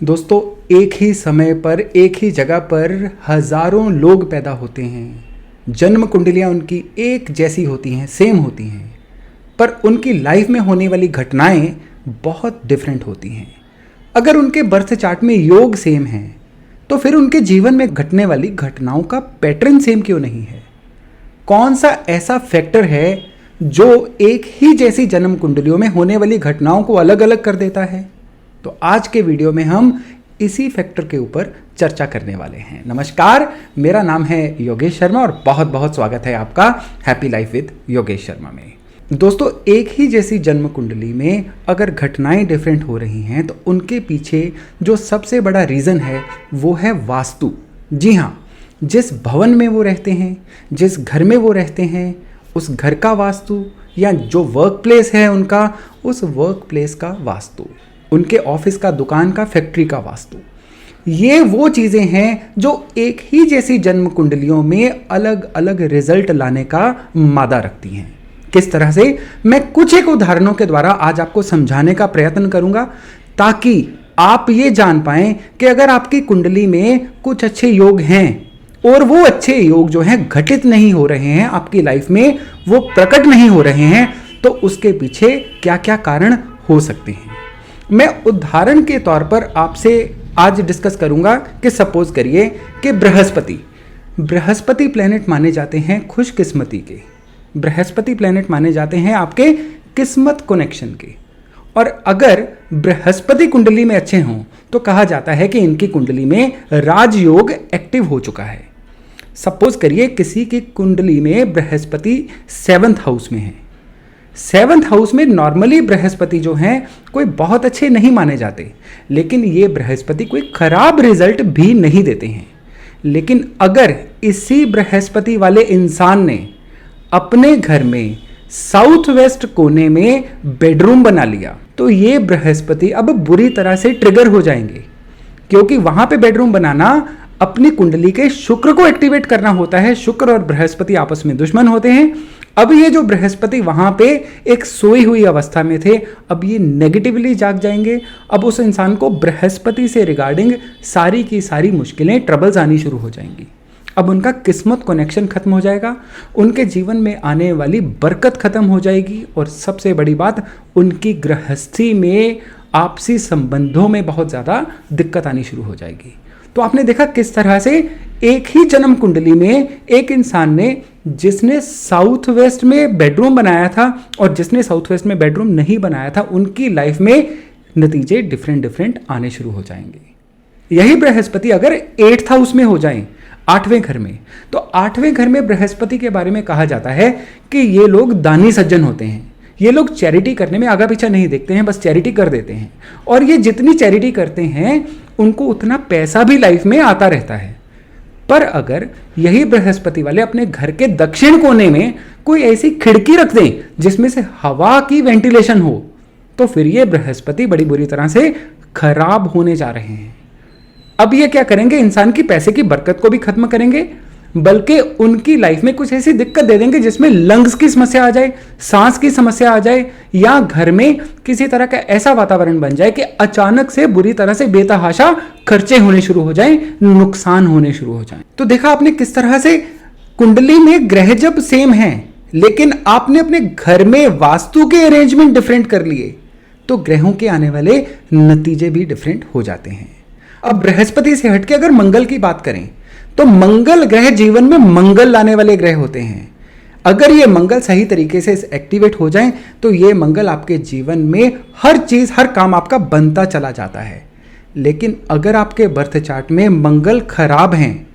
दोस्तों, एक ही समय पर एक ही जगह पर हजारों लोग पैदा होते हैं। जन्म कुंडलियां उनकी एक जैसी होती हैं, सेम होती हैं, पर उनकी लाइफ में होने वाली घटनाएं बहुत डिफरेंट होती हैं। अगर उनके बर्थ चार्ट में योग सेम है तो फिर उनके जीवन में घटने वाली घटनाओं का पैटर्न सेम क्यों नहीं है? कौन सा ऐसा फैक्टर है जो एक ही जैसी जन्म कुंडलियों में होने वाली घटनाओं को अलग अलग कर देता है? तो आज के वीडियो में हम इसी फैक्टर के ऊपर चर्चा करने वाले हैं। नमस्कार, मेरा नाम है योगेश शर्मा और बहुत बहुत स्वागत है आपका happy life with Yogesh Sharma में। दोस्तों, एक ही जैसी जन्म कुंडली में अगर घटनाएं डिफरेंट हो रही हैं तो उनके पीछे जो सबसे बड़ा रीज़न है वो है वास्तु। जी हाँ, जिस भवन में वो रहते हैं, जिस घर में वो रहते हैं, उस घर का वास्तु, या जो वर्क प्लेस है उनका, उस वर्क प्लेस का वास्तु, उनके ऑफिस का, दुकान का, फैक्ट्री का वास्तु। ये वो चीज़ें हैं जो एक ही जैसी जन्म कुंडलियों में अलग अलग रिजल्ट लाने का मादा रखती हैं। किस तरह से, मैं कुछ एक उदाहरणों के द्वारा आज आपको समझाने का प्रयत्न करूंगा ताकि आप ये जान पाएं कि अगर आपकी कुंडली में कुछ अच्छे योग हैं और वो अच्छे योग जो हैं घटित नहीं हो रहे हैं आपकी लाइफ में, वो प्रकट नहीं हो रहे हैं, तो उसके पीछे क्या क्या कारण हो सकते हैं। मैं उदाहरण के तौर पर आपसे आज डिस्कस करूंगा कि सपोज करिए कि बृहस्पति प्लेनेट माने जाते हैं खुशकिस्मती के, बृहस्पति प्लेनेट माने जाते हैं आपके किस्मत कनेक्शन के। और अगर बृहस्पति कुंडली में अच्छे हों तो कहा जाता है कि इनकी कुंडली में राजयोग एक्टिव हो चुका है। सपोज करिए किसी की कुंडली में बृहस्पति 7th हाउस में है। 7th हाउस में नॉर्मली बृहस्पति जो हैं कोई बहुत अच्छे नहीं माने जाते, लेकिन ये बृहस्पति कोई खराब रिजल्ट भी नहीं देते हैं। लेकिन अगर इसी बृहस्पति वाले इंसान ने अपने घर में साउथ वेस्ट कोने में बेडरूम बना लिया तो ये बृहस्पति अब बुरी तरह से ट्रिगर हो जाएंगे, क्योंकि वहां पे बेडरूम बनाना अपनी कुंडली के शुक्र को एक्टिवेट करना होता है। शुक्र और बृहस्पति आपस में दुश्मन होते हैं। अब ये जो बृहस्पति वहां पे एक सोई हुई अवस्था में थे, अब ये नेगेटिवली जाग जाएंगे। अब उस इंसान को बृहस्पति से रिगार्डिंग सारी की सारी मुश्किलें, ट्रबल्स आनी शुरू हो जाएंगी। अब उनका किस्मत कनेक्शन खत्म हो जाएगा, उनके जीवन में आने वाली बरकत खत्म हो जाएगी, और सबसे बड़ी बात, उनकी गृहस्थी में, आपसी संबंधों में बहुत ज़्यादा दिक्कत आनी शुरू हो जाएगी। तो आपने देखा किस तरह से एक ही जन्म कुंडली में एक इंसान ने, जिसने साउथ वेस्ट में बेडरूम बनाया था और जिसने साउथ वेस्ट में बेडरूम नहीं बनाया था, उनकी लाइफ में नतीजे डिफरेंट आने शुरू हो जाएंगे। यही बृहस्पति अगर 8th हाउस में हो जाएं, 8वें घर में, तो 8वें घर में बृहस्पति के बारे में कहा जाता है कि ये लोग दानी सज्जन होते हैं। ये लोग चैरिटी करने में आगा पीछा नहीं देखते हैं, बस चैरिटी कर देते हैं। और ये जितनी चैरिटी करते हैं उनको उतना पैसा भी लाइफ में आता रहता है। पर अगर यही बृहस्पति वाले अपने घर के दक्षिण कोने में कोई ऐसी खिड़की रख दें जिसमें से हवा की वेंटिलेशन हो, तो फिर ये बृहस्पति बड़ी बुरी तरह से खराब होने जा रहे हैं। अब ये क्या करेंगे, इंसान की पैसे की बरकत को भी खत्म करेंगे, बल्कि उनकी लाइफ में कुछ ऐसी दिक्कत दे देंगे जिसमें लंग्स की समस्या आ जाए, सांस की समस्या आ जाए, या घर में किसी तरह का ऐसा वातावरण बन जाए कि अचानक से बुरी तरह से बेतहाशा खर्चे होने शुरू हो जाएं, नुकसान होने शुरू हो जाएं। तो देखा आपने किस तरह से कुंडली में ग्रह जब सेम हैं, लेकिन आपने अपने घर में वास्तु के अरेंजमेंट डिफरेंट कर लिए, तो ग्रहों के आने वाले नतीजे भी डिफरेंट हो जाते हैं। अब बृहस्पति से हटके अगर मंगल की बात करें तो मंगल ग्रह जीवन में मंगल लाने वाले ग्रह होते हैं। अगर ये मंगल सही तरीके से एक्टिवेट हो जाएं तो ये मंगल आपके जीवन में हर चीज, हर काम आपका बनता चला जाता है। लेकिन अगर आपके बर्थ चार्ट में मंगल खराब हैं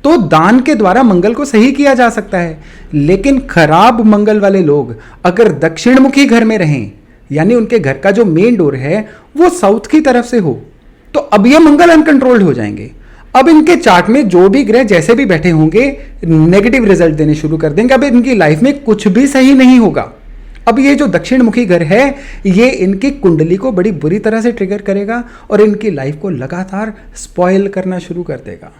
तो दान के द्वारा मंगल को सही किया जा सकता है। लेकिन खराब मंगल वाले लोग अगर दक्षिणमुखी घर में रहें, यानी उनके घर का जो मेन डोर है वो साउथ की तरफ से हो, तो अब ये मंगल अनकंट्रोल्ड हो जाएंगे। अब इनके चार्ट में जो भी ग्रह जैसे भी बैठे होंगे नेगेटिव रिजल्ट देने शुरू कर देंगे। अब इनकी लाइफ में कुछ भी सही नहीं होगा। अब ये जो दक्षिणमुखी घर है ये इनकी कुंडली को बड़ी बुरी तरह से ट्रिगर करेगा और इनकी लाइफ को लगातार स्पॉइल करना शुरू कर देगा।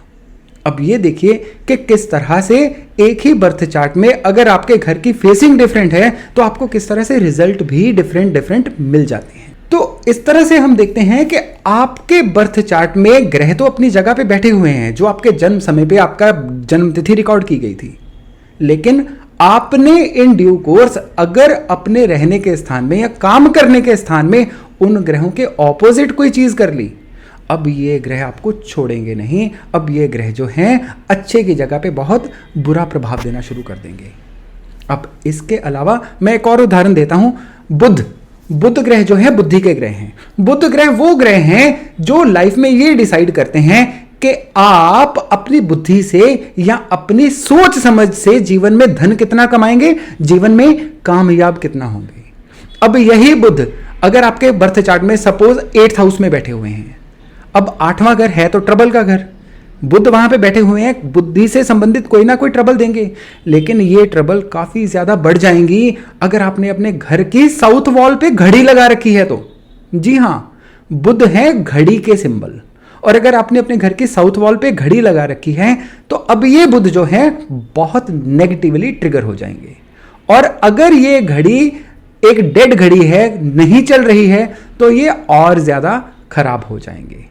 अब ये देखिए कि किस तरह से एक ही बर्थ चार्ट में अगर आपके घर की फेसिंग डिफरेंट है तो आपको किस तरह से रिजल्ट भी डिफरेंट मिल जाते हैं। तो इस तरह से हम देखते हैं कि आपके बर्थ चार्ट में ग्रह तो अपनी जगह पे बैठे हुए हैं, जो आपके जन्म समय पे आपका जन्म तिथि रिकॉर्ड की गई थी, लेकिन आपने इन ड्यू कोर्स अगर अपने रहने के स्थान में या काम करने के स्थान में उन ग्रहों के ऑपोजिट कोई चीज कर ली, अब ये ग्रह आपको छोड़ेंगे नहीं। अब ये ग्रह जो हैं अच्छे की जगह पे बहुत बुरा प्रभाव देना शुरू कर देंगे। अब इसके अलावा मैं एक और उदाहरण देता हूं। बुध ग्रह जो है बुद्धि के ग्रह हैं। बुध ग्रह वो ग्रह हैं जो लाइफ में ये डिसाइड करते हैं कि आप अपनी बुद्धि से या अपनी सोच समझ से जीवन में धन कितना कमाएंगे, जीवन में कामयाब कितना होंगे। अब यही बुध अगर आपके बर्थ चार्ट में सपोज 8th हाउस में बैठे हुए हैं, अब 8वां घर है तो ट्रबल का घर, बुध वहां पे बैठे हुए हैं, बुद्धि से संबंधित कोई ना कोई ट्रबल देंगे, लेकिन ये ट्रबल काफी ज्यादा बढ़ जाएंगी अगर आपने अपने घर की साउथ वॉल पे घड़ी लगा रखी है तो। जी हां, बुध है घड़ी के सिंबल, और अगर आपने अपने घर की साउथ वॉल पे घड़ी लगा रखी है तो अब ये बुध जो है बहुत नेगेटिवली ट्रिगर हो जाएंगे। और अगर ये घड़ी एक डेड घड़ी है, नहीं चल रही है, तो ये और ज्यादा खराब हो जाएंगे।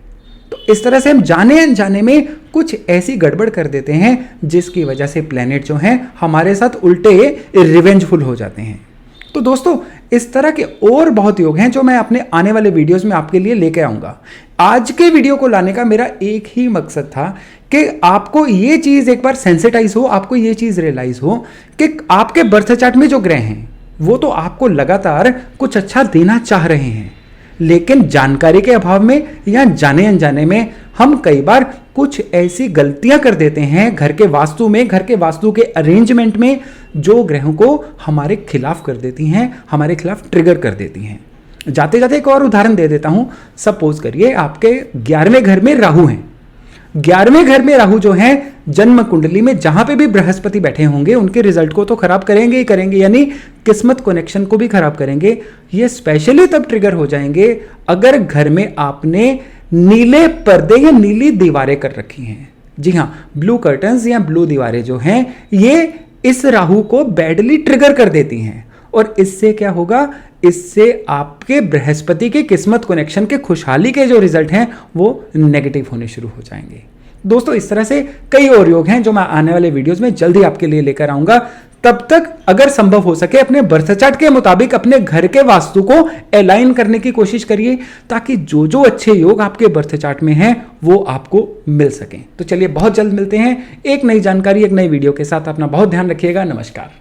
तो इस तरह से हम जाने अनजाने में कुछ ऐसी गड़बड़ कर देते हैं जिसकी वजह से प्लेनेट जो हैं हमारे साथ उल्टे रिवेंजफुल हो जाते हैं। तो दोस्तों, इस तरह के और बहुत योग हैं जो मैं अपने आने वाले वीडियोस में आपके लिए लेके आऊंगा। आज के वीडियो को लाने का मेरा एक ही मकसद था कि आपको ये चीज एक बार सेंसिटाइज हो, आपको ये चीज रियलाइज हो कि आपके बर्थ चार्ट में जो ग्रह हैं वो तो आपको लगातार कुछ अच्छा देना चाह रहे हैं, लेकिन जानकारी के अभाव में या जाने अनजाने में हम कई बार कुछ ऐसी गलतियां कर देते हैं घर के वास्तु में, घर के वास्तु के अरेंजमेंट में, जो ग्रहों को हमारे खिलाफ कर देती हैं, हमारे खिलाफ ट्रिगर कर देती हैं। जाते जाते एक और उदाहरण दे देता हूं। सपोज करिए आपके 11वें घर में राहु हैं। 11वें घर में राहु जो है जन्म कुंडली में जहां पे भी बृहस्पति बैठे होंगे उनके रिजल्ट को तो खराब करेंगे ही करेंगे, यानी किस्मत कनेक्शन को भी खराब करेंगे। ये स्पेशली तब ट्रिगर हो जाएंगे अगर घर में आपने नीले पर्दे या नीली दीवारें कर रखी हैं। जी हां, ब्लू कर्टन्स या ब्लू दीवारें जो हैं ये इस राहु को बैडली ट्रिगर कर देती हैं, और इससे क्या होगा, इससे आपके बृहस्पति के किस्मत कनेक्शन के खुशहाली के जो रिजल्ट हैं वो नेगेटिव होने शुरू हो जाएंगे। दोस्तों, इस तरह से कई और योग हैं जो मैं आने वाले वीडियोस में जल्दी आपके लिए लेकर आऊंगा। तब तक अगर संभव हो सके अपने बर्थ चार्ट के मुताबिक अपने घर के वास्तु को अलाइन करने की कोशिश करिए, ताकि जो जो अच्छे योग आपके बर्थ चार्ट में हैं वो आपको मिल सकें। तो चलिए, बहुत जल्द मिलते हैं एक नई जानकारी, एक नई वीडियो के साथ। अपना बहुत ध्यान रखिएगा। नमस्कार।